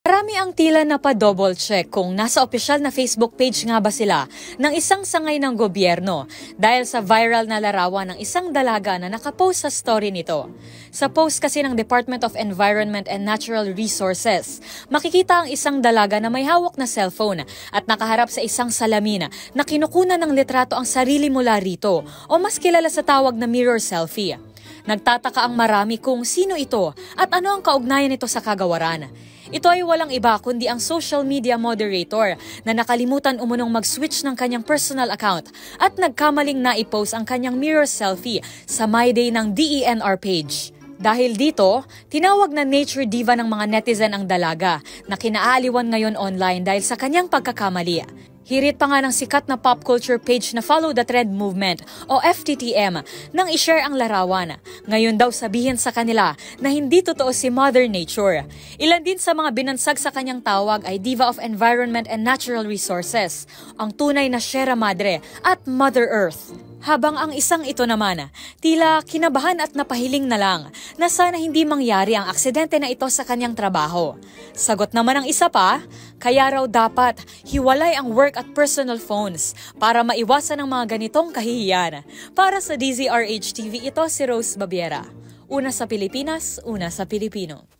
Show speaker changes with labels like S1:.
S1: Marami ang tila na pa-double check kung nasa opisyal na Facebook page nga ba sila ng isang sangay ng gobyerno dahil sa viral na larawan ng isang dalaga na nakapost sa story nito. Sa post kasi ng Department of Environment and Natural Resources, makikita ang isang dalaga na may hawak na cellphone at nakaharap sa isang salamin na kinukunan ng litrato ang sarili mula rito o mas kilala sa tawag na mirror selfie. Nagtataka ang marami kung sino ito at ano ang kaugnayan nito sa kagawaran. Ito ay walang iba kundi ang social media moderator na nakalimutan umunong mag-switch ng kanyang personal account at nagkamaling na-post ang kanyang mirror selfie sa My Day ng DENR page. Dahil dito, tinawag na nature diva ng mga netizen ang dalaga na kinaaliwan ngayon online dahil sa kanyang pagkakamali. Hirit pa nga ng sikat na pop culture page na Follow the Trend Movement o FTTM nang i-share ang larawan. Ngayon daw sabihin sa kanila na hindi totoo si Mother Nature. Ilan din sa mga binansag sa kanyang tawag ay Diva of Environment and Natural Resources, ang tunay na Sierra Madre at Mother Earth. Habang ang isang ito naman, tila kinabahan at napahiling na lang na sana hindi mangyari ang aksidente na ito sa kanyang trabaho. Sagot naman ang isa pa, kaya raw dapat hiwalay ang work at personal phones para maiwasan ang mga ganitong kahihiyan. Para sa DZRH TV, ito si Rose Babiera. Una sa Pilipinas, una sa Pilipino.